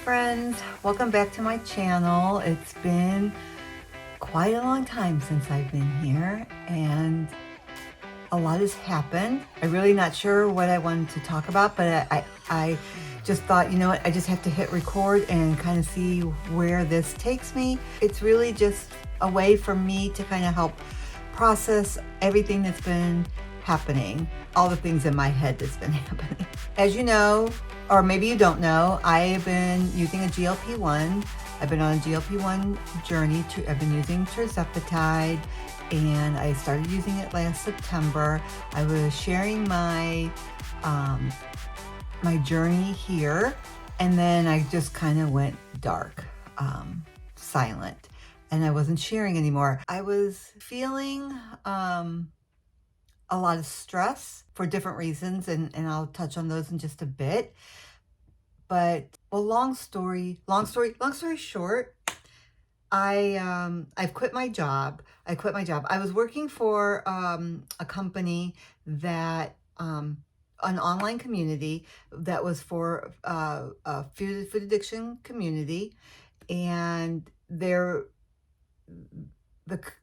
friends, welcome back to my channel. It's been quite a long time since I've been here and a lot has happened. I'm really not sure what I wanted to talk about, but I just thought, you know what, I just have to hit record and kind of see where this takes me. It's really just a way for me to kind of help process everything that's been happening, all the things in my head that's been happening. As you know, or maybe you don't know, I've been using a GLP-1. I've been on a GLP-1 journey. I've been using Trizepatide, and I started using it last September. I was sharing my my journey here, and then I just kind of went dark, silent, and I wasn't sharing anymore. I was feeling a lot of stress for different reasons, and I'll touch on those in just a bit. But well, long story short, I've quit my job. I was working for a company that an online community that was for a food addiction community, and the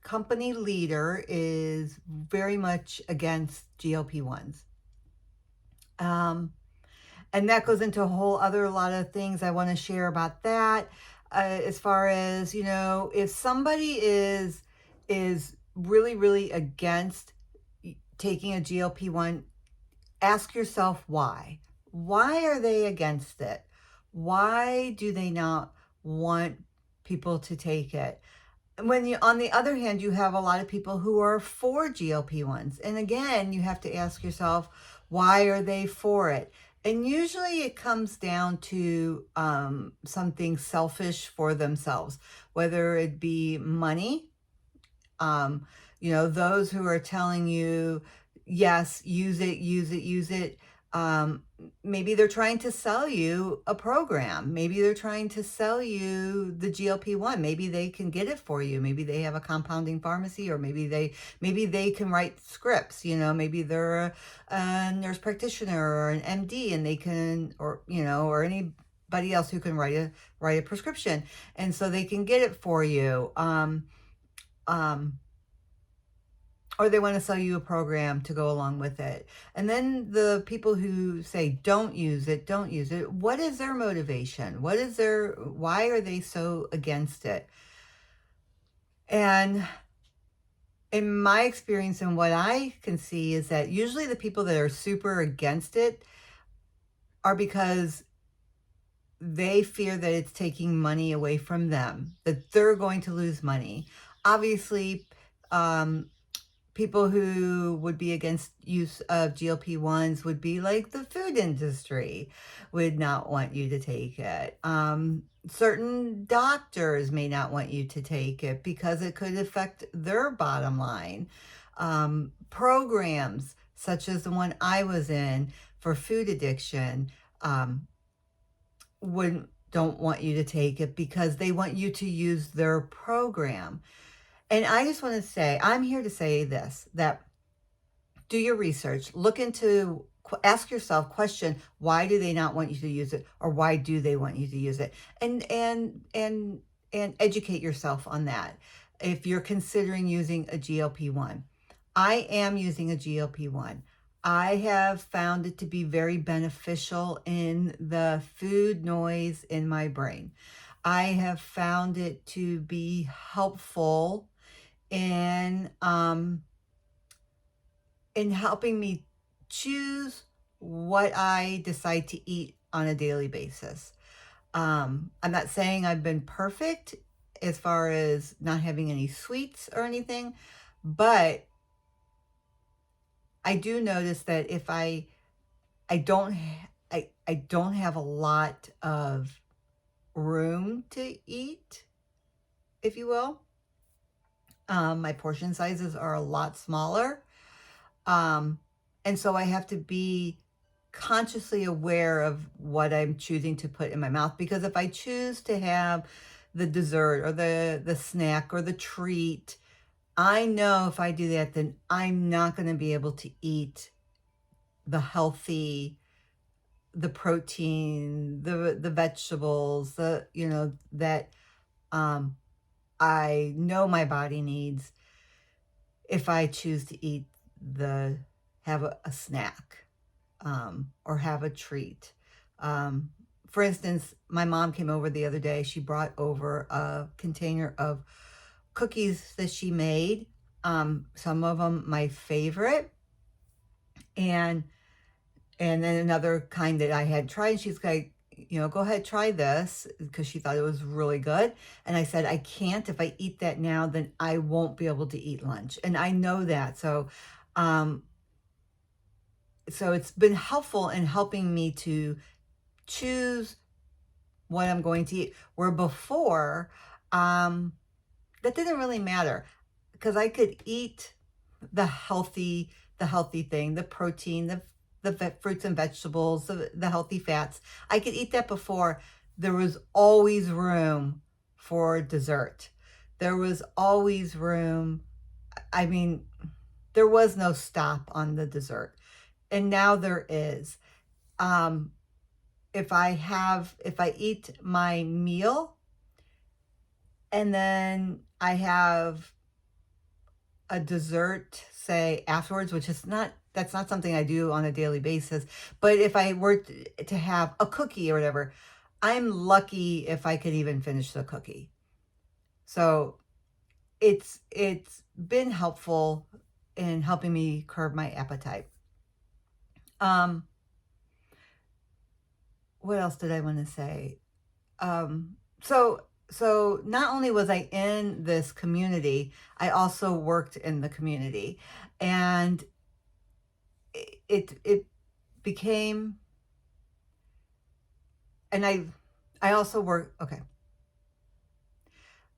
company leader is very much against GLP-1s. And that goes into a whole other lot of things I want to share about that. As far as, you know, if somebody is really against taking a GLP-1, ask yourself why. Why are they against it? Why do they not want people to take it? When you, on the other hand, you have a lot of people who are for GLP-1s. And again, you have to ask yourself, why are they for it? And usually it comes down to something selfish for themselves, whether it be money. You know, those who are telling you, yes, use it. Maybe they're trying to sell you a program. Maybe they're trying to sell you the GLP-1. Maybe they can get it for you. Maybe they have a compounding pharmacy, or maybe they can write scripts. You know, maybe they're a nurse practitioner or an MD, and they can, or you know, or anybody else who can write a prescription, and so they can get it for you. Or they want to sell you a program to go along with it. And then the people who say, don't use it, what is their motivation? Why are they so against it? And in my experience and what I can see is that usually the people that are super against it are because they fear that it's taking money away from them, that they're going to lose money. Obviously, people who would be against use of GLP-1s would be like the food industry would not want you to take it. Certain doctors may not want you to take it because it could affect their bottom line. Programs such as the one I was in for food addiction don't want you to take it because they want you to use their program. And I just want to say, I'm here to say this, that do your research, look into, ask yourself, question, why do they not want you to use it? Or why do they want you to use it? And educate yourself on that. If you're considering using a GLP-1, I am using a GLP-1. I have found it to be very beneficial in the food noise in my brain. I have found it to be helpful in helping me choose what I decide to eat on a daily basis. I'm not saying I've been perfect as far as not having any sweets or anything, but I do notice that if I don't have a lot of room to eat, if you will. My portion sizes are a lot smaller. And so I have to be consciously aware of what I'm choosing to put in my mouth, because if I choose to have the dessert or the snack or the treat, I know if I do that, then I'm not going to be able to eat the healthy the protein, the vegetables, that um, I know my body needs if I choose to eat the have a snack, or have a treat. Um, for instance, my mom came over the other day. She brought over a container of cookies that she made. Some of them my favorite, and then another kind that I had tried. And she's like, go ahead, try this, because she thought it was really good. And I said, I can't. If I eat that now, then I won't be able to eat lunch. And I know that. Um, so it's been helpful in helping me to choose what I'm going to eat. Where before, um, that didn't really matter, because I could eat the healthy thing, the protein, the fruits and vegetables, the healthy fats. I could eat that before. There was always room for dessert. There was always room. I mean, there was no stop on the dessert. And now there is. Um, if I eat my meal and then I have a dessert, say afterwards, which is not, that's not something I do on a daily basis. But if I were to have a cookie or whatever, I'm lucky if I could even finish the cookie. So it's been helpful in helping me curb my appetite. Um, what else did I want to say? Um, so so not only was I in this community, I also worked in the community, and it became, and I also work, okay.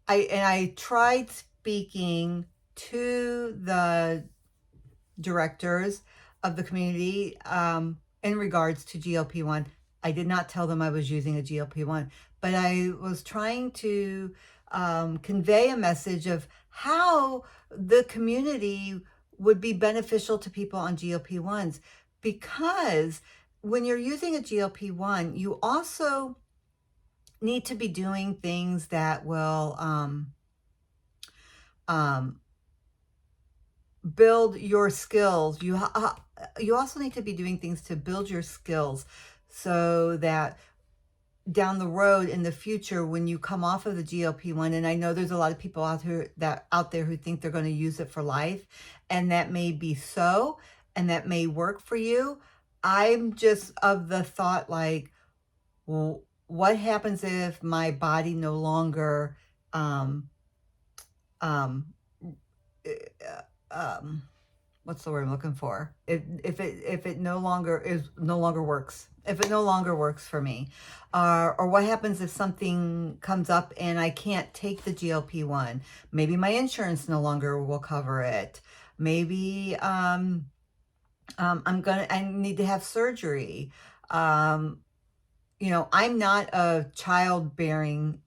I tried speaking to the directors of the community, in regards to GLP-1. I did not tell them I was using a GLP-1, but I was trying to convey a message of how the community would be beneficial to people on GLP-1s, because when you're using a GLP-1, you also need to be doing things that will um, build your skills. You also need to be doing things to build your skills, so that down the road in the future, when you come off of the GLP-1, and I know there's a lot of people out there who think they're going to use it for life, and that may be so, and that may work for you. I'm just of the thought, like, well, what happens if my body no longer um um uh, um what's the word I'm looking for? If it no longer works. If it no longer works for me, or what happens if something comes up and I can't take the GLP-1? Maybe my insurance no longer will cover it. Maybe I need to have surgery. Um, I'm not of childbearing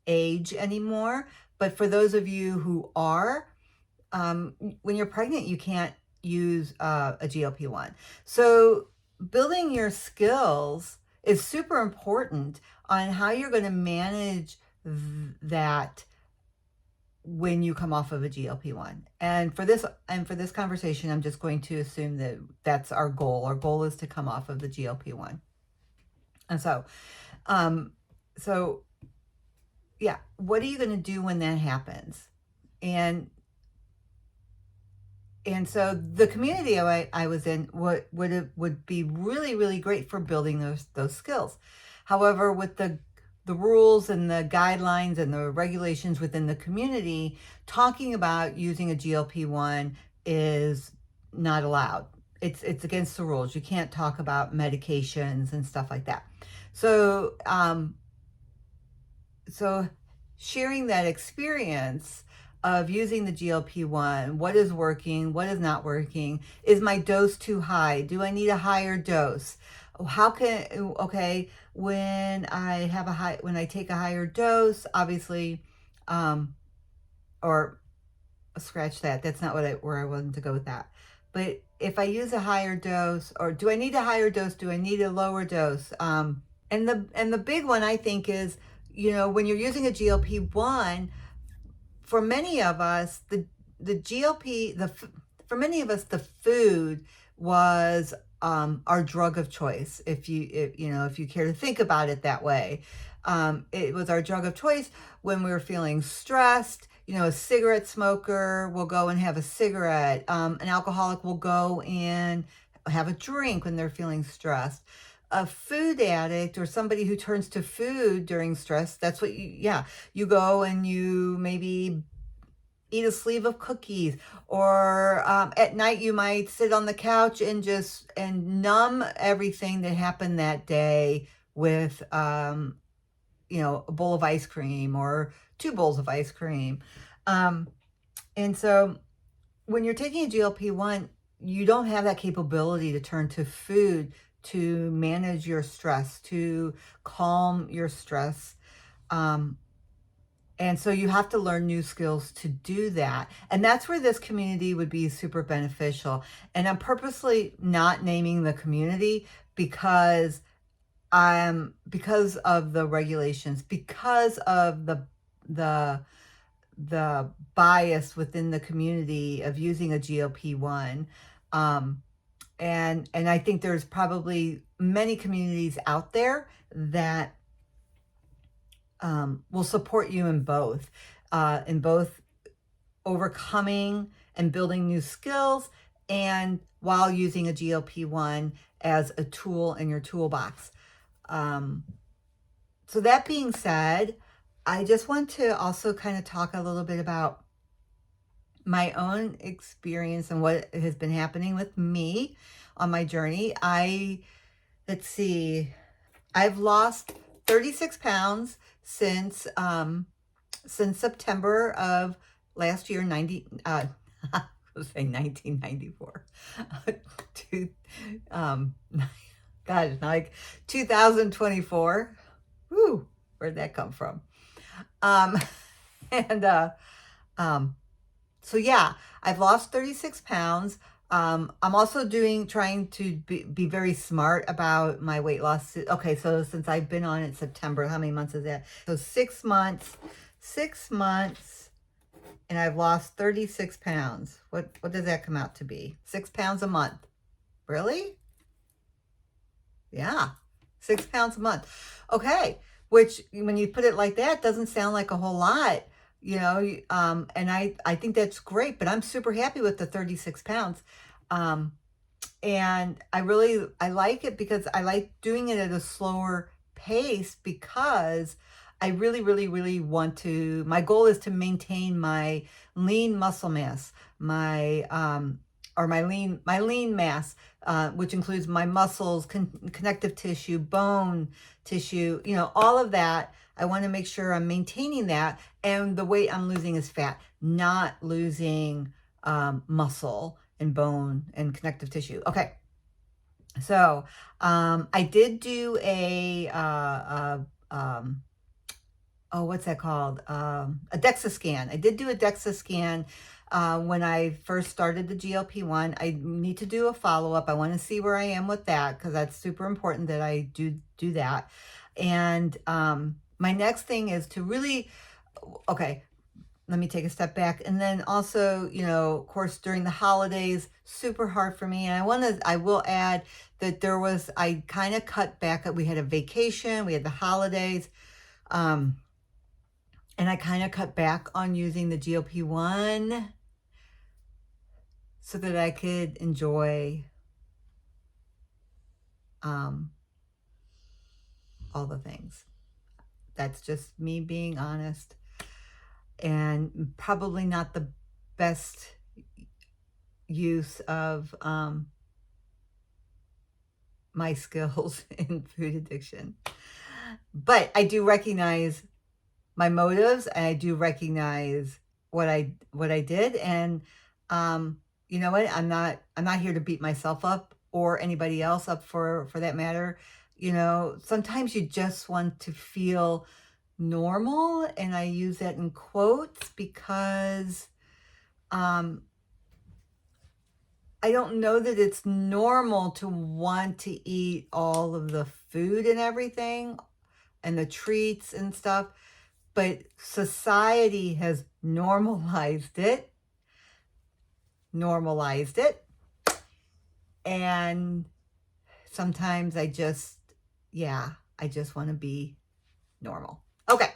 age anymore, but for those of you who are, when you're pregnant, you can't use a GLP-1. So building your skills is super important on how you're going to manage that when you come off of a GLP-1. And for this conversation, I'm just going to assume that that's our goal. Our goal is to come off of the GLP-1. And um, so yeah, what are you going to do when that happens? And so the community I was in would be really, really great for building those skills. However, with the rules and the guidelines and the regulations within the community, talking about using a GLP-1 is not allowed. It's against the rules. You can't talk about medications and stuff like that. So sharing that experience of using the GLP-1, what is working, what is not working, is my dose too high? Do I need a higher dose? Okay, when I take a higher dose, obviously, or scratch that. That's not where I wanted to go with that. but if I use a higher dose, or do I need a higher dose? Do I need a lower dose? And the big one I think is, when you're using a GLP-1, for many of us, the GLP the for many of us the food was our drug of choice. If you care to think about it that way, it was our drug of choice when we were feeling stressed. A cigarette smoker will go and have a cigarette. An alcoholic will go and have a drink when they're feeling stressed. A food addict, or somebody who turns to food during stress, that's what you go and you maybe eat a sleeve of cookies, or at night you might sit on the couch and numb everything that happened that day with a bowl of ice cream or two bowls of ice cream. And so when you're taking a GLP-1, you don't have that capability to turn to food to manage your stress, to calm your stress. And so you have to learn new skills to do that. And that's where this community would be super beneficial. And I'm purposely not naming the community because because of the regulations, because of the bias within the community of using a GLP-1. And I think there's probably many communities out there that will support you in both overcoming and building new skills, and while using a GLP-1 as a tool in your toolbox. So that being said, I just want to also kind of talk a little bit about my own experience and what has been happening with me on my journey. Let's see, I've lost 36 pounds since September of last year, I was saying 1994. God, it's like 2024. Whew, where'd that come from? And so yeah, I've lost 36 pounds. I'm also trying to be very smart about my weight loss. Okay, so since I've been on it September, how many months is that? So 6 months, and I've lost 36 pounds. What does that come out to be? 6 pounds a month. Really? Yeah, 6 pounds a month. Okay, which when you put it like that, doesn't sound like a whole lot, and I think that's great, but I'm super happy with the 36 pounds. And I like it because I like doing it at a slower pace, because I really, really, really my goal is to maintain my lean muscle mass, my lean mass, which includes my muscles, connective tissue, bone tissue, all of that. I want to make sure I'm maintaining that. And the weight I'm losing is fat, not losing muscle and bone and connective tissue. Okay. So I did do what's that called? A DEXA scan. I did do a DEXA scan when I first started the GLP-1. I need to do a follow-up. I want to see where I am with that, because that's super important that I do that. And my next thing is to really, okay, let me take a step back. And then also, of course, during the holidays, super hard for me. And I will add that I kind of cut back. We had a vacation, we had the holidays. And I kind of cut back on using the GLP-1 so that I could enjoy all the things. That's just me being honest, and probably not the best use of my skills in food addiction. But I do recognize my motives, and I do recognize what I did. And you know what? I'm not here to beat myself up, or anybody else up for that matter. Sometimes you just want to feel normal, and I use that in quotes because I I don't know that it's normal to want to eat all of the food and everything and the treats and stuff, but society has normalized it, and sometimes yeah, I just want to be normal. Okay.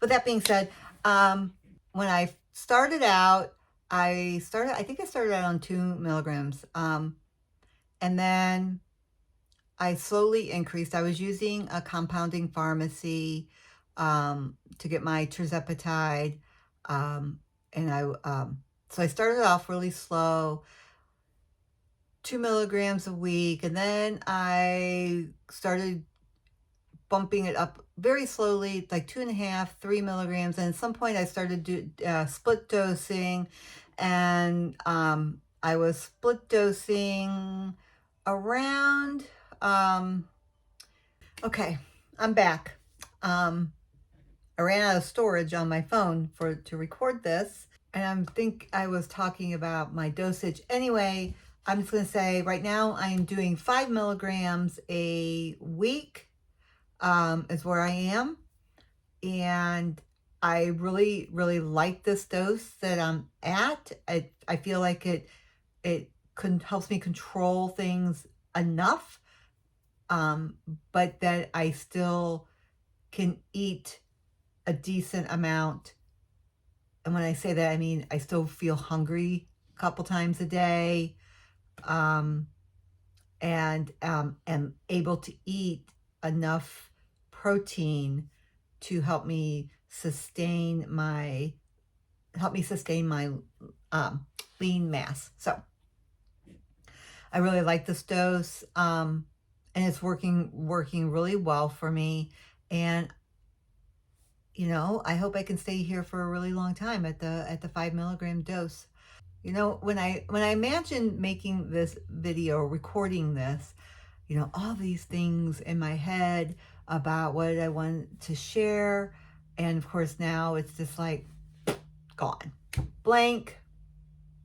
With that being said, when I started out, I think I started out on 2 milligrams. And then I slowly increased. I was using a compounding pharmacy, to get my Trizepatide. And so I started off really slow, 2 milligrams a week. And then I started bumping it up very slowly, like 2.5, 3 milligrams. And at some point I started split dosing, and I was split dosing around, um, okay, I'm back. I ran out of storage on my phone to record this, and I was talking about my dosage. Anyway, I'm just going to say right now I am doing 5 milligrams a week, is where I am. And I really, really like this dose that I'm at. I feel like it helps me control things enough, but that I still can eat a decent amount. And when I say that, I mean I still feel hungry a couple times a day, and am able to eat enough protein to help me sustain my lean mass. So I really like this dose, and it's working really well for me. And I hope I can stay here for a really long time at the 5 milligram dose. When I imagine making this video, recording this, all these things in my head about what I want to share, and of course now it's just like gone, blank,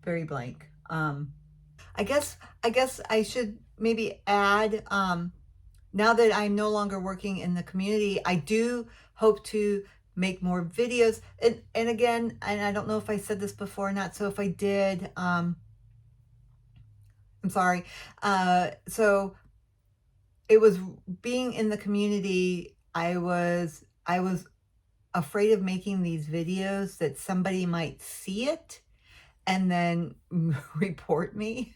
very blank. I guess I should maybe add, now that I'm no longer working in the community, I do hope to make more videos. And again, and I don't know if I said this before or not, so if I did, I'm sorry. So it was being in the community, I was afraid of making these videos that somebody might see it and then report me.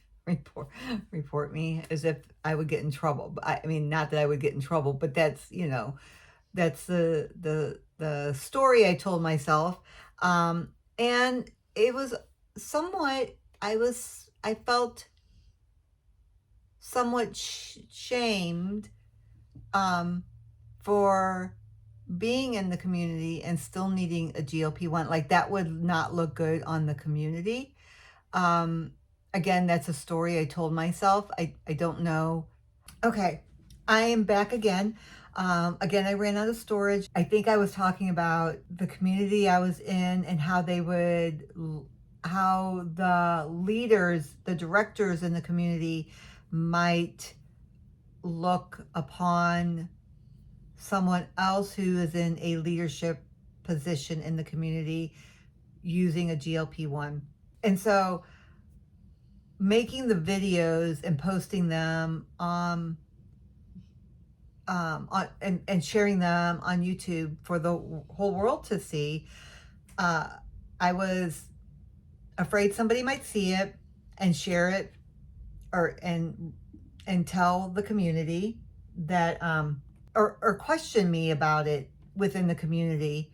Report me as if I would get in trouble. I mean, not that I would get in trouble, but that's the story I told myself. And it was somewhat, I felt somewhat shamed, for being in the community and still needing a GLP-1. Like, that would not look good on the community. Again, that's a story I told myself. I don't know. Okay, I am back again. Again, I ran out of storage. I think I was talking about the community I was in and how the leaders, the directors in the community might look upon someone else who is in a leadership position in the community using a GLP-1. And so making the videos and posting them and sharing them on YouTube for the whole world to see, I was afraid somebody might see it and share it, and tell the community that, or question me about it within the community.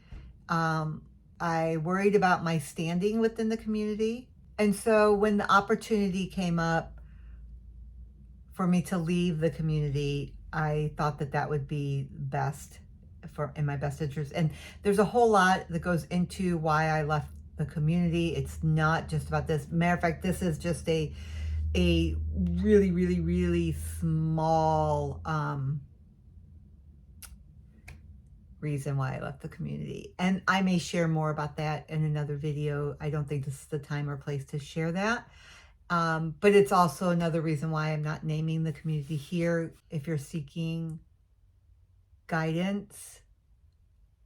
I worried about my standing within the community. And so when the opportunity came up for me to leave the community, I thought that would be best in my best interest. And there's a whole lot that goes into why I left the community. It's not just about this. Matter of fact, this is just a really, really, really small reason why I left the community. And I may share more about that in another video. I don't think this is the time or place to share that. But it's also another reason why I'm not naming the community here. If you're seeking guidance,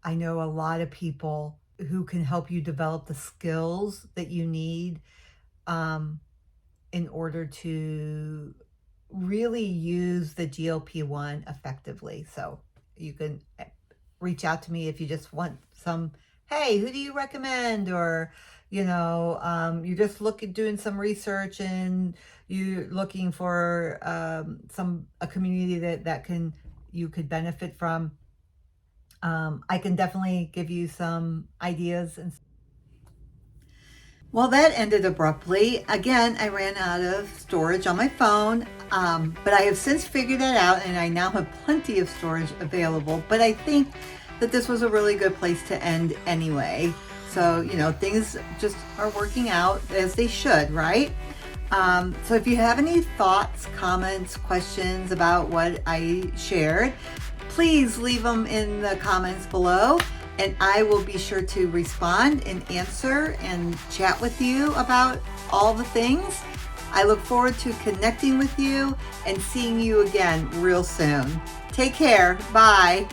I know a lot of people who can help you develop the skills that you need um, in order to really use the GLP-1 effectively. So you can reach out to me if you just want some, hey, who do you recommend? Or, you're just doing some research and you're looking for a community that you could benefit from. I can definitely give you some ideas. Well, that ended abruptly. Again, I ran out of storage on my phone, but I have since figured that out and I now have plenty of storage available. But I think that this was a really good place to end anyway. So, things just are working out as they should, right? So if you have any thoughts, comments, questions about what I shared, please leave them in the comments below. And I will be sure to respond and answer and chat with you about all the things. I look forward to connecting with you and seeing you again real soon. Take care. Bye.